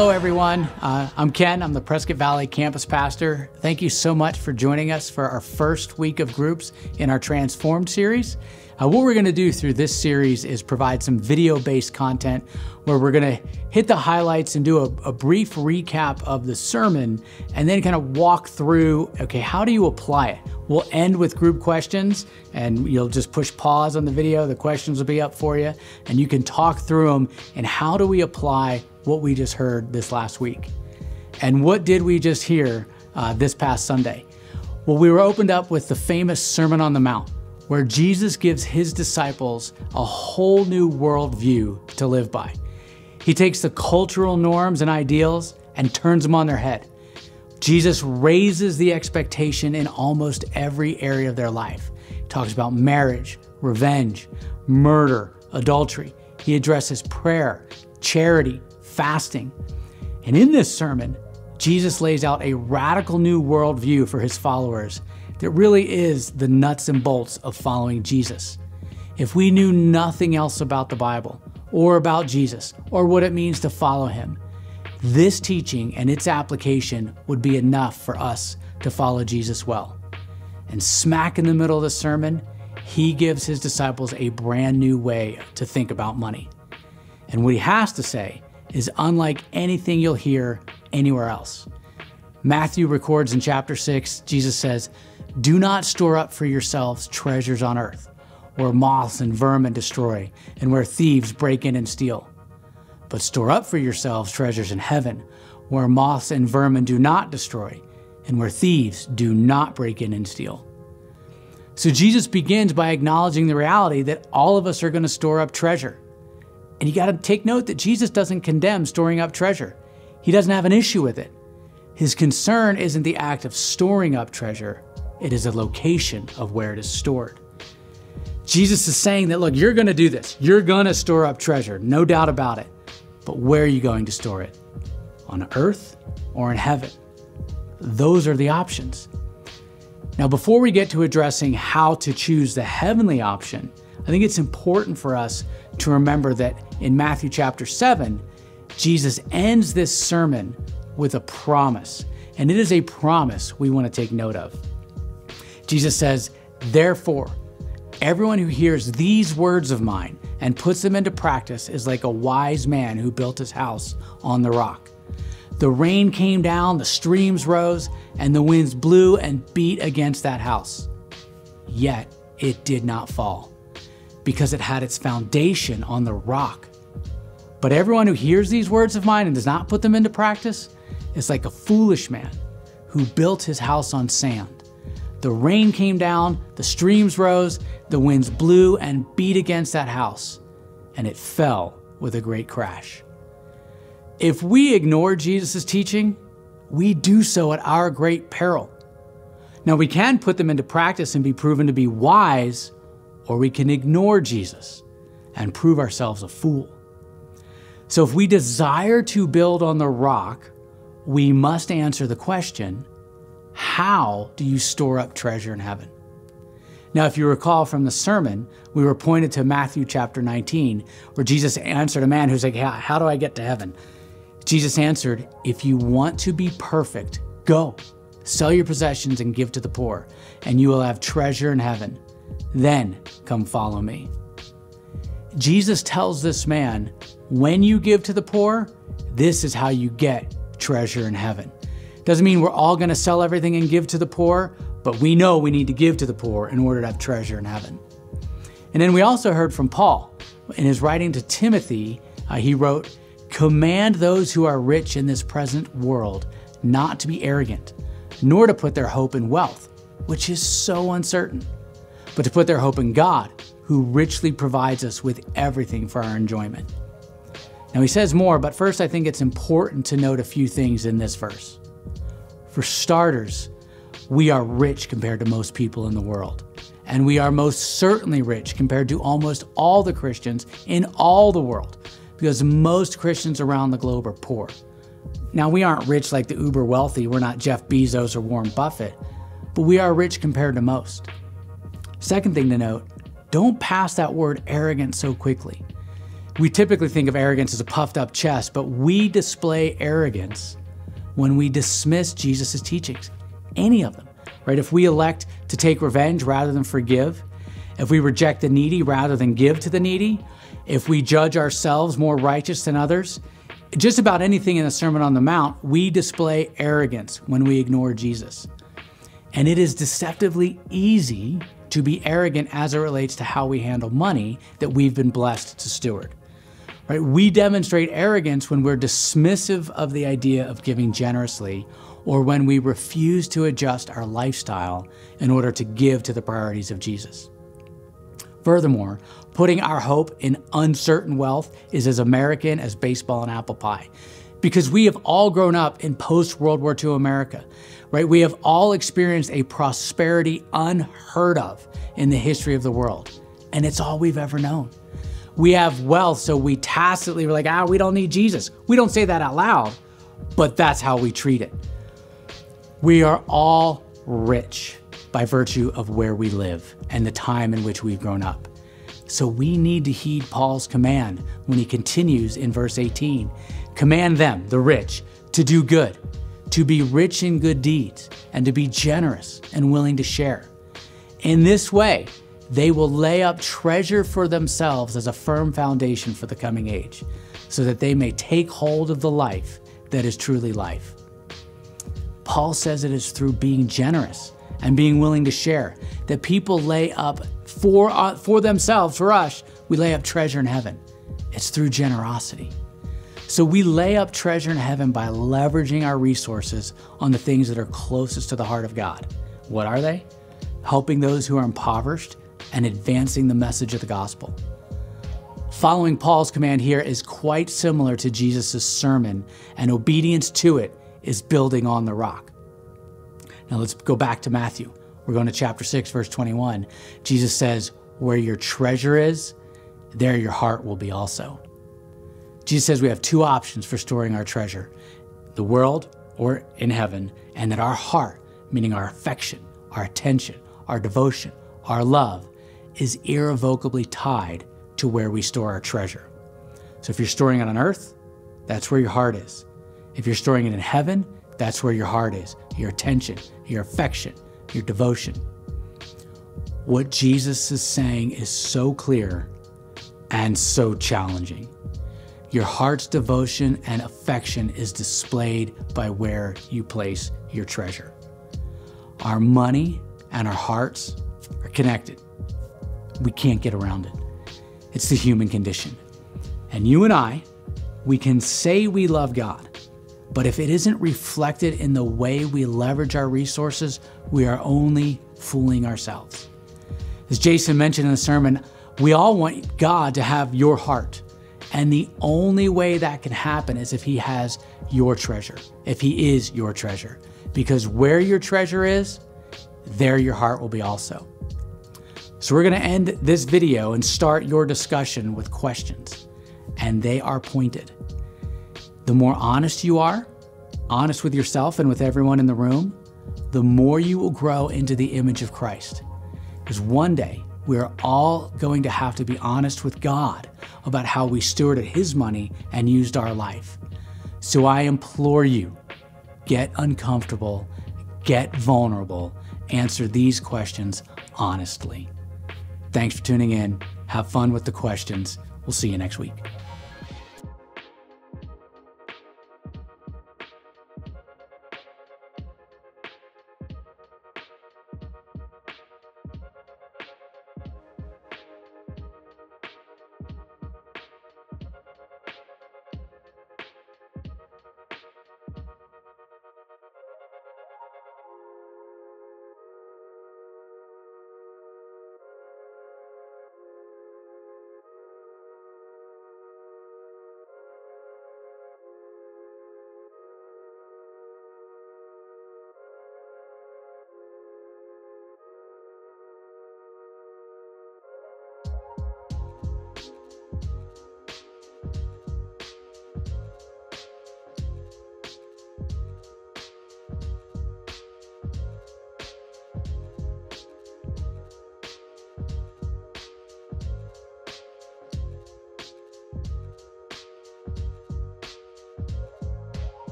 Hello, everyone. I'm Ken. I'm the Prescott Valley campus pastor. Thank you so much for joining us for our first week of groups in our Transformed series. What we're going to do through this series is provide some video-based content where we're going to hit the highlights and do a brief recap of the sermon and then kind of walk through, okay, how do you apply it? We'll end with group questions and you'll just push pause on the video. The questions will be up for you and you can talk through them and how do we apply what we just heard this last week. And what did we just hear this past Sunday? Well, we were opened up with the famous Sermon on the Mount, where Jesus gives his disciples a whole new worldview to live by. He takes the cultural norms and ideals and turns them on their head. Jesus raises the expectation in almost every area of their life. He talks about marriage, revenge, murder, adultery. He addresses prayer, charity, fasting. And in this sermon, Jesus lays out a radical new worldview for his followers that really is the nuts and bolts of following Jesus. If we knew nothing else about the Bible or about Jesus or what it means to follow him, this teaching and its application would be enough for us to follow Jesus well. And smack in the middle of the sermon, he gives his disciples a brand new way to think about money. And what he has to say is unlike anything you'll hear anywhere else. Matthew records in chapter 6, Jesus says, "Do not store up for yourselves treasures on earth, where moths and vermin destroy, and where thieves break in and steal. But store up for yourselves treasures in heaven, where moths and vermin do not destroy, and where thieves do not break in and steal." So Jesus begins by acknowledging the reality that all of us are going to store up treasure. And you got to take note that Jesus doesn't condemn storing up treasure. He doesn't have an issue with it. His concern isn't the act of storing up treasure. It is a location of where it is stored. Jesus is saying that, look, you're going to do this. You're going to store up treasure, no doubt about it. But where are you going to store it? On earth or in heaven? Those are the options. Now, before we get to addressing how to choose the heavenly option, I think it's important for us to remember that in Matthew chapter 7, Jesus ends this sermon with a promise. And it is a promise we want to take note of. Jesus says, "Therefore, everyone who hears these words of mine and puts them into practice is like a wise man who built his house on the rock. The rain came down, the streams rose, and the winds blew and beat against that house. Yet it did not fall, because it had its foundation on the rock. But everyone who hears these words of mine and does not put them into practice is like a foolish man who built his house on sand. The rain came down, the streams rose, the winds blew and beat against that house, and it fell with a great crash." If we ignore Jesus' teaching, we do so at our great peril. Now, we can put them into practice and be proven to be wise, or we can ignore Jesus and prove ourselves a fool. So if we desire to build on the rock, we must answer the question, how do you store up treasure in heaven? Now, if you recall from the sermon, we were pointed to Matthew chapter 19, where Jesus answered a man who's like, how do I get to heaven? Jesus answered, "If you want to be perfect, go, sell your possessions and give to the poor, and you will have treasure in heaven. Then come follow me." Jesus tells this man, when you give to the poor, this is how you get treasure in heaven. Doesn't mean we're all going to sell everything and give to the poor, but we know we need to give to the poor in order to have treasure in heaven. And then we also heard from Paul. In his writing to Timothy, he wrote, "Command those who are rich in this present world not to be arrogant, nor to put their hope in wealth, which is so uncertain, but to put their hope in God, who richly provides us with everything for our enjoyment." Now he says more, but first I think it's important to note a few things in this verse. For starters, we are rich compared to most people in the world. And we are most certainly rich compared to almost all the Christians in all the world, because most Christians around the globe are poor. Now, we aren't rich like the uber wealthy. We're not Jeff Bezos or Warren Buffett, but we are rich compared to most. Second thing to note, don't pass that word arrogant so quickly. We typically think of arrogance as a puffed up chest, but we display arrogance when we dismiss Jesus' teachings, any of them, right? If we elect to take revenge rather than forgive, if we reject the needy rather than give to the needy, if we judge ourselves more righteous than others, just about anything in the Sermon on the Mount, we display arrogance when we ignore Jesus. And it is deceptively easy to be arrogant as it relates to how we handle money that we've been blessed to steward. Right? We demonstrate arrogance when we're dismissive of the idea of giving generously, or when we refuse to adjust our lifestyle in order to give to the priorities of Jesus. Furthermore, putting our hope in uncertain wealth is as American as baseball and apple pie, because we have all grown up in post-World War II America, right? We have all experienced a prosperity unheard of in the history of the world, and it's all we've ever known. We have wealth, so we tacitly were like, we don't need Jesus. We don't say that out loud, but that's how we treat it. We are all rich by virtue of where we live and the time in which we've grown up. So we need to heed Paul's command when he continues in verse 18. Command them, the rich, to do good, to be rich in good deeds, and to be generous and willing to share. In this way, they will lay up treasure for themselves as a firm foundation for the coming age, so that they may take hold of the life that is truly life. Paul says it is through being generous and being willing to share that people lay up for themselves, for us, we lay up treasure in heaven. It's through generosity. So we lay up treasure in heaven by leveraging our resources on the things that are closest to the heart of God. What are they? Helping those who are impoverished and advancing the message of the gospel. Following Paul's command here is quite similar to Jesus' sermon, and obedience to it is building on the rock. Now let's go back to Matthew. We're going to chapter 6, verse 21. Jesus says, where your treasure is, there your heart will be also. Jesus says we have two options for storing our treasure, the world or in heaven, and that our heart, meaning our affection, our attention, our devotion, our love, is irrevocably tied to where we store our treasure. So if you're storing it on earth, that's where your heart is. If you're storing it in heaven, that's where your heart is, your attention, your affection, your devotion. What Jesus is saying is so clear and so challenging. Your heart's devotion and affection is displayed by where you place your treasure. Our money and our hearts are connected. We can't get around it. It's the human condition. And you and I, we can say we love God, but if it isn't reflected in the way we leverage our resources, we are only fooling ourselves. As Jason mentioned in the sermon, we all want God to have your heart. And the only way that can happen is if he has your treasure, if he is your treasure. Because where your treasure is, there your heart will be also. So we're going to end this video and start your discussion with questions. And they are pointed. The more honest you are, honest with yourself and with everyone in the room, the more you will grow into the image of Christ. Because one day, we are all going to have to be honest with God about how we stewarded his money and used our life. So I implore you, get uncomfortable, get vulnerable, answer these questions honestly. Thanks for tuning in. Have fun with the questions. We'll see you next week.